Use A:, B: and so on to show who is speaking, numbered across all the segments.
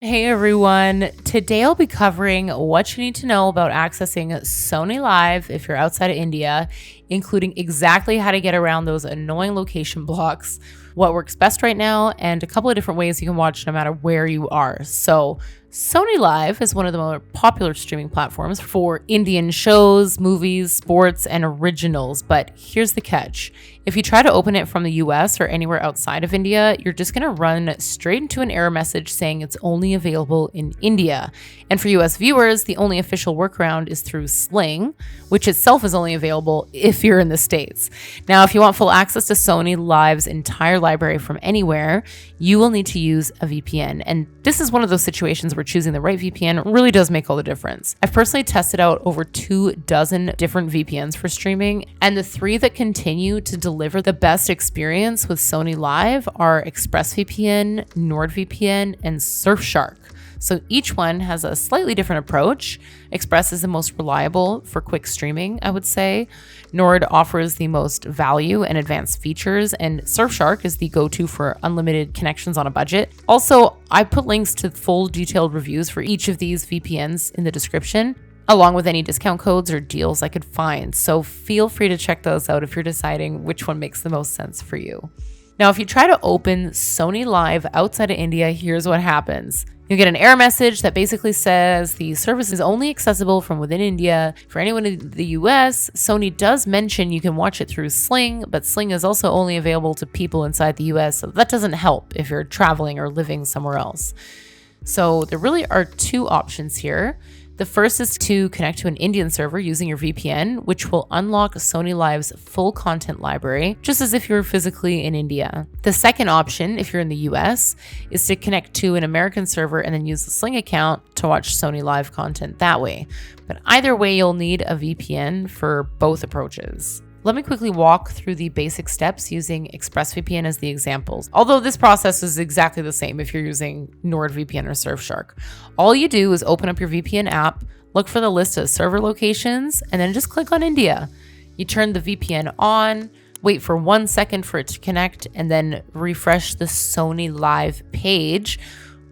A: Hey everyone, today I'll be covering what you need to know about accessing SonyLIV if you're outside of India, including exactly how to get around those annoying location blocks, what works best right now, and a couple of different ways you can watch no matter where you are. So SonyLIV is one of the more popular streaming platforms for Indian shows, movies, sports, and originals, but here's the catch. If you try to open it from the US or anywhere outside of India, you're just going to run straight into an error message saying it's only available in India. And for US viewers, the only official workaround is through Sling, which itself is only available if you're in the States. Now, if you want full access to SonyLIV's entire library from anywhere, you will need to use a VPN. And this is one of those situations where choosing the right VPN really does make all the difference. I've personally tested out over 24 different VPNs for streaming, and the three that continue to deliver the best experience with SonyLIV are ExpressVPN, NordVPN, and Surfshark. So each one has a slightly different approach. Express is the most reliable for quick streaming, I would say. Nord offers the most value and advanced features, and Surfshark is the go-to for unlimited connections on a budget. Also, I put links to full detailed reviews for each of these VPNs in the description, along with any discount codes or deals I could find. So feel free to check those out if you're deciding which one makes the most sense for you. Now, if you try to open SonyLIV outside of India, here's what happens. You'll get an error message that basically says the service is only accessible from within India. For anyone in the US, Sony does mention you can watch it through Sling, but Sling is also only available to people inside the US, so that doesn't help if you're traveling or living somewhere else. So there really are two options here. The first is to connect to an Indian server using your VPN, which will unlock SonyLIV's full content library, just as if you were physically in India. The second option, if you're in the US, is to connect to an American server and then use the Sling account to watch SonyLIV content that way. But either way, you'll need a VPN for both approaches. Let me quickly walk through the basic steps using ExpressVPN as the examples, although this process is exactly the same if you're using NordVPN or Surfshark. All you do is open up your VPN app, look for the list of server locations, and then just click on India. You turn the VPN on, wait for 1 second for it to connect, and then refresh the SonyLIV page.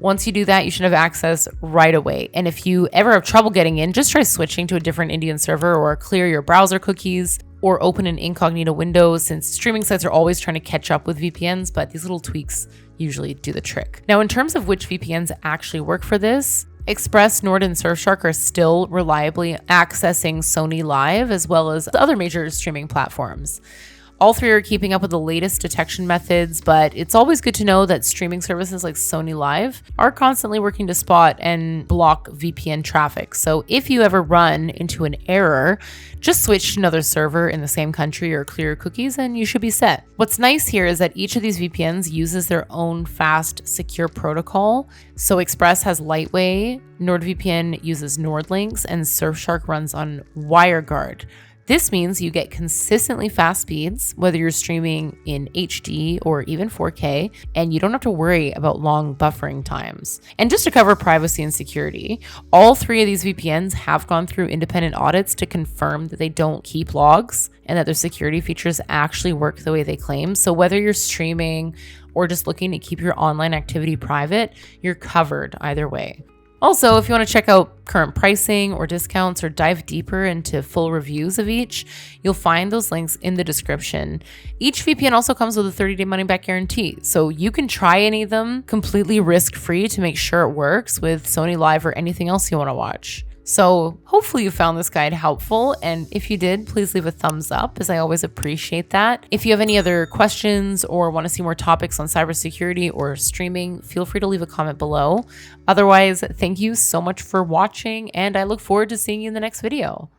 A: Once you do that, you should have access right away. And if you ever have trouble getting in, just try switching to a different Indian server or clear your browser cookies or open an incognito window, since streaming sites are always trying to catch up with VPNs, but these little tweaks usually do the trick. Now, in terms of which VPNs actually work for this, Express, Nord, and Surfshark are still reliably accessing SonyLIV as well as other major streaming platforms. All three are keeping up with the latest detection methods, but it's always good to know that streaming services like SonyLIV are constantly working to spot and block VPN traffic. So if you ever run into an error, just switch to another server in the same country or clear your cookies and you should be set. What's nice here is that each of these VPNs uses their own fast, secure protocol. So Express has Lightway, NordVPN uses NordLynx, and Surfshark runs on WireGuard. This means you get consistently fast speeds, whether you're streaming in HD or even 4K, and you don't have to worry about long buffering times. And just to cover privacy and security, all three of these VPNs have gone through independent audits to confirm that they don't keep logs and that their security features actually work the way they claim. So whether you're streaming or just looking to keep your online activity private, you're covered either way. Also, if you want to check out current pricing or discounts or dive deeper into full reviews of each, you'll find those links in the description. Each VPN also comes with a 30-day money-back guarantee, so you can try any of them completely risk-free to make sure it works with SonyLIV or anything else you want to watch. So hopefully you found this guide helpful, and if you did, please leave a thumbs up, as I always appreciate that. If you have any other questions or want to see more topics on cybersecurity or streaming, feel free to leave a comment below. Otherwise, thank you so much for watching, and I look forward to seeing you in the next video.